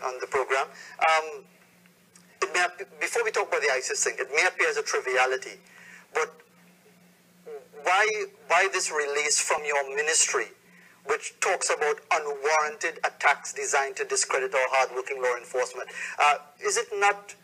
on the program. Before we talk about the ISIS thing, it may appear as a triviality, but why this release from your ministry, which talks about unwarranted attacks designed to discredit our hardworking law enforcement? Is it not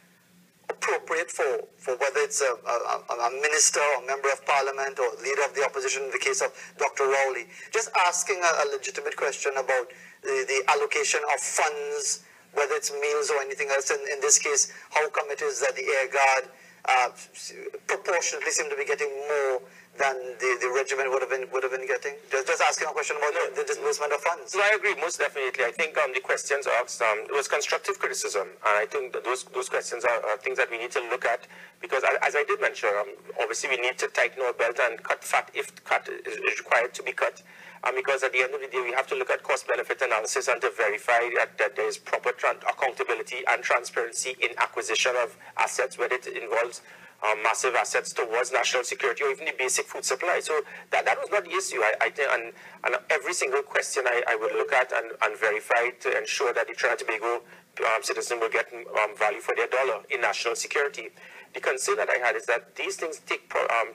appropriate for whether it's a minister or member of parliament or leader of the opposition, in the case of Dr. Rowley, just asking a legitimate question about the allocation of funds, whether it's meals or anything else? In this case, how come it is that the Air Guard proportionately seem to be getting more than the regiment would have been getting? Just asking a question about the disbursement of funds. No, I agree, most definitely. I think the questions asked, it was constructive criticism, and I think that those questions are things that we need to look at, because as I did mention, obviously we need to tighten our belt and cut fat if cut is required to be cut. Because at the end of the day, we have to look at cost-benefit analysis and to verify that there is proper accountability and transparency in acquisition of assets, whether it involves massive assets towards national security or even the basic food supply. So that was not the issue. I think, and every single question I would look at and verify to ensure that the Trinidad and Tobago citizen will get value for their dollar in national security. The concern that I had is that these things take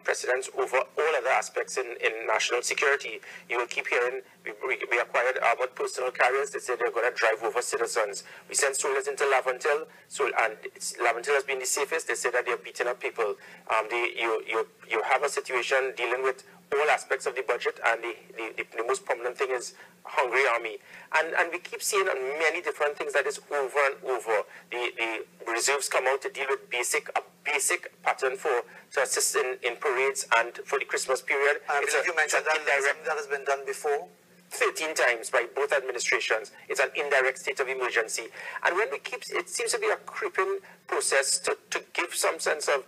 precedence over all other aspects in national security. You will keep hearing, we acquired armored personal carriers. They say they're going to drive over citizens. We sent soldiers into Laventille, and Laventille has been the safest. They say that they're beating up people. You have a situation dealing with all aspects of the budget, and the most prominent thing is hungry army. And we keep seeing many different things that is over and over. The reserves come out to deal with a basic pattern to assist in parades and for the Christmas period. You mentioned that has been done before? 13 times by both administrations. It's an indirect state of emergency. And when it seems to be a creeping process to give some sense of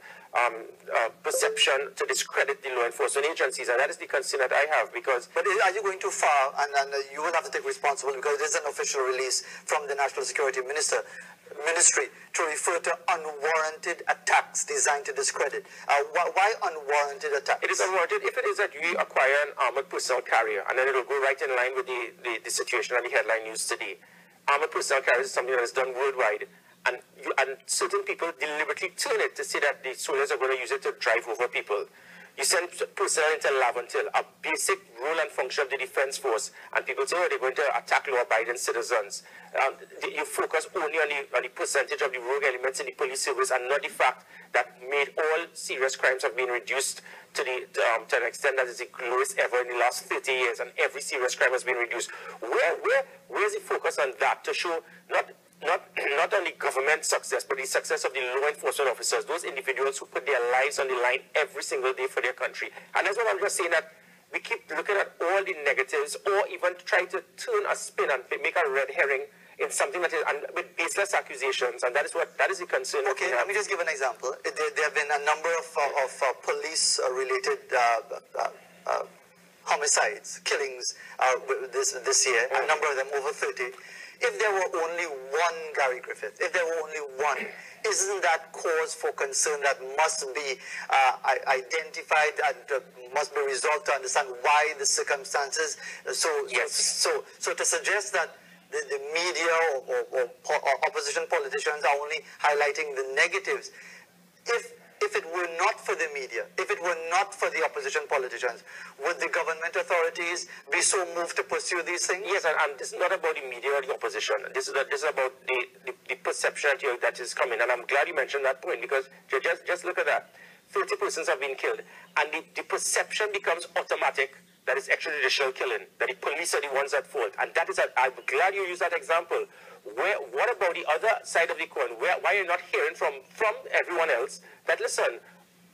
perception to discredit the law enforcement agencies, and that is the concern that I have. But are you going too far? And you will have to take responsibility, because it is an official release from the National Security Ministry to refer to unwarranted attacks designed to discredit. Why unwarranted attacks? It is unwarranted if it is that you acquire an armored personnel carrier, and then it will go right in line with the situation and the headline news today. Armored personnel carriers is something that is done worldwide. And certain people deliberately turn it to say that the soldiers are going to use it to drive over people. You send personnel into Laventille, a basic role and function of the defense force, and people say, oh, they're going to attack law-abiding citizens. You focus only on the percentage of the rogue elements in the police service, and not the fact that made all serious crimes have been reduced to an extent that is the lowest ever in the last 30 years, and every serious crime has been reduced. Where's the focus on that to show not only government success, but the success of the law enforcement officers, those individuals who put their lives on the line every single day for their country? And that's what I'm just saying, that we keep looking at all the negatives, or even try to turn a spin and make a red herring in something that is, and with baseless accusations, and that is the concern. Okay, let me just give an example. There have been a number of police-related homicides, killings this year, a number of them over 30. If there were only one Gary Griffith, if there were only one, isn't that cause for concern that must be identified and must be resolved to understand why the circumstances? So to suggest that the media or opposition politicians are only highlighting the negatives, if it were not for the media, if it were not for the opposition politicians, would the government authorities be so moved to pursue these things? Yes, and this is not about the media or the opposition. This is about the perception that is coming. And I'm glad you mentioned that point, because just look at that. 30 persons have been killed, and the perception becomes automatic that it's extrajudicial killing, that the police are the ones at fault. And that is, I'm glad you used that example. What about the other side of the coin? Why are you not hearing from everyone else that, listen,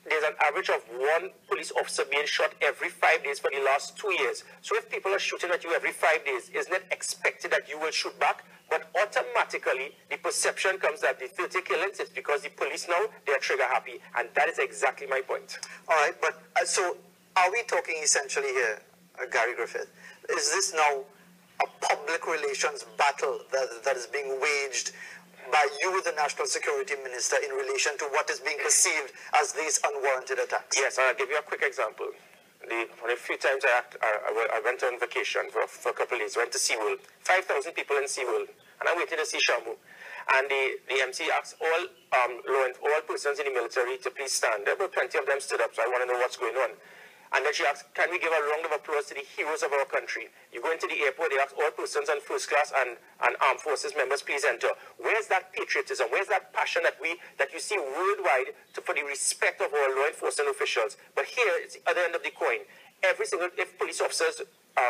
there's an average of one police officer being shot every 5 days for the last 2 years. So if people are shooting at you every 5 days, isn't it expected that you will shoot back? But automatically, the perception comes that the 30 killings is because the police now, they are trigger happy. And that is exactly my point. All right, but so are we talking essentially here, Gary Griffith, is this now a public relations battle that is being waged by you, the National Security Minister, in relation to what is being perceived as these unwarranted attacks? Yes, I'll give you a quick example. for a few times I went on vacation for a couple of days, went to SeaWorld. 5,000 people in SeaWorld, and I'm waiting to see Shamu. And the MC asked all persons in the military to please stand. There were plenty of them stood up, so I want to know what's going on. And then she asked, can we give a round of applause to the heroes of our country? You go into the airport, they ask all persons on first class and armed forces members, please enter. Where's that patriotism? Where's that passion that you see worldwide for the respect of our law enforcement officials? But here, it's the other end of the coin. If police officers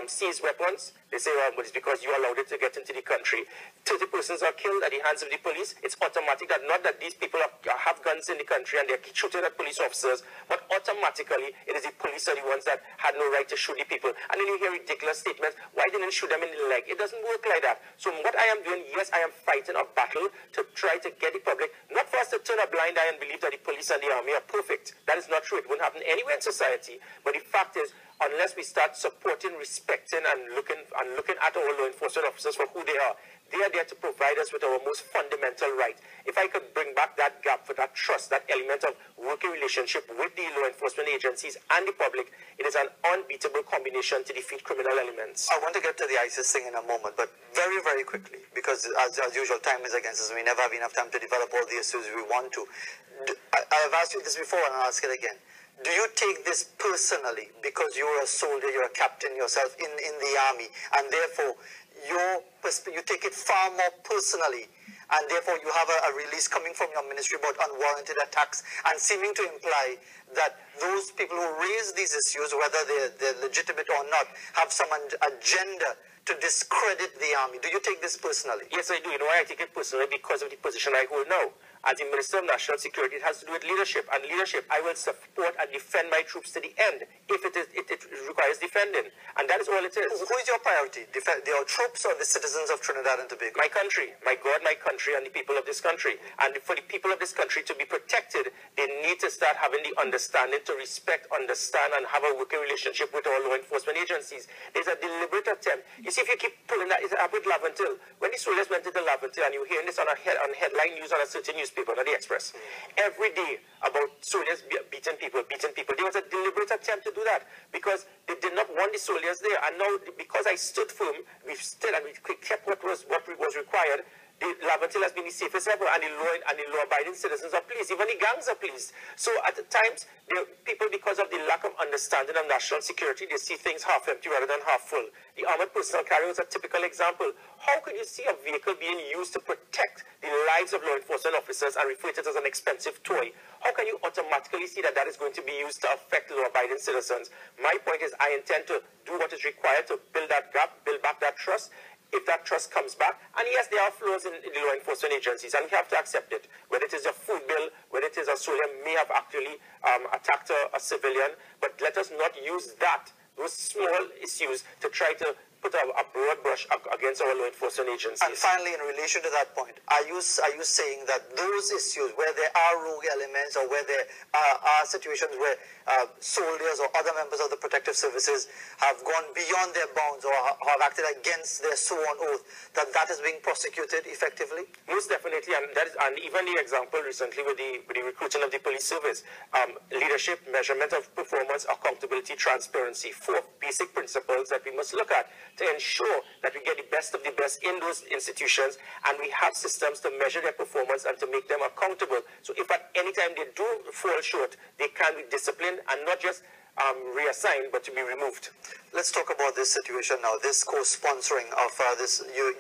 seize weapons, they say, well, it's because you allowed it to get into the country. 30 persons are killed at the hands of the police. It's automatic that not that these people have guns in the country and they're shooting at police officers, but automatically it is the police are the ones that had no right to shoot the people. And then you hear ridiculous statements, why didn't you shoot them in the leg? It doesn't work like that. So what I am doing, yes, I am fighting a battle to try to get the public, not for us to turn a blind eye and believe that the police and the army are perfect. That is not true. It won't happen anywhere in society. But the fact is, unless we start supporting, respecting, and looking at our law enforcement officers for who they are there to provide us with our most fundamental right. If I could bring back that gap for that trust, that element of working relationship with the law enforcement agencies and the public, it is an unbeatable combination to defeat criminal elements. I want to get to the ISIS thing in a moment, but very, very quickly, because as usual, time is against us. We never have enough time to develop all the issues we want to. I have asked you this before, and I'll ask it again. Do you take this personally because you're a soldier, you're a captain yourself in the army, and therefore you take it far more personally, and therefore you have a release coming from your ministry about unwarranted attacks and seeming to imply that those people who raise these issues, whether they're legitimate or not, have some agenda to discredit the army? Do you take this personally? Yes, I do. You know why I take it personally? Because of the position I hold now. As the Minister of National Security, it has to do with leadership. And leadership, I will support and defend my troops to the end if it requires defending. And that is all it is. Who is your priority? Your troops or the citizens of Trinidad and Tobago? My country. My God, my country, and the people of this country. And for the people of this country to be protected, they need to start having the understanding to respect, understand, and have a working relationship with our law enforcement agencies. There's a deliberate attempt. You see, if you keep pulling that, it's happened with Laventille. When the soldiers went into Laventille, and you're hearing this on headline news on a certain newspaper, not the Express, every day about soldiers beating people. There was a deliberate attempt to do that because they did not want the soldiers there. And now, because I stood firm, we stood and we kept what was required. Laventille has been the safest ever, and the law-abiding citizens are pleased. Even the gangs are pleased. So at times, people, because of the lack of understanding of national security, they see things half empty rather than half full. The armored personnel carrier is a typical example. How could you see a vehicle being used to protect the lives of law enforcement officers and refer to it as an expensive toy? How can you automatically see that that is going to be used to affect law-abiding citizens? My point is, I intend to do what is required to build that gap, build back that trust. If that trust comes back, and yes, there are flaws in the law enforcement agencies, and we have to accept it. Whether it is a food bill, whether it is a soldier may have actually attacked a civilian, but let us not use those small issues to try to put a broad brush against our law enforcement agencies. And finally, in relation to that point, are you saying that those issues where there are rogue elements or where there are situations where soldiers or other members of the protective services have gone beyond their bounds or have acted against their sworn oath, that is being prosecuted effectively? Most definitely, and even the example recently with the recruiting of the police service, leadership, measurement of performance, accountability, transparency, 4 basic principles that we must look at to ensure that we get the best of the best in those institutions, and we have systems to measure their performance and to make them accountable. So if at any time they do fall short, they can be disciplined and not just reassigned, but to be removed. Let's talk about this situation now, this co-sponsoring of this UN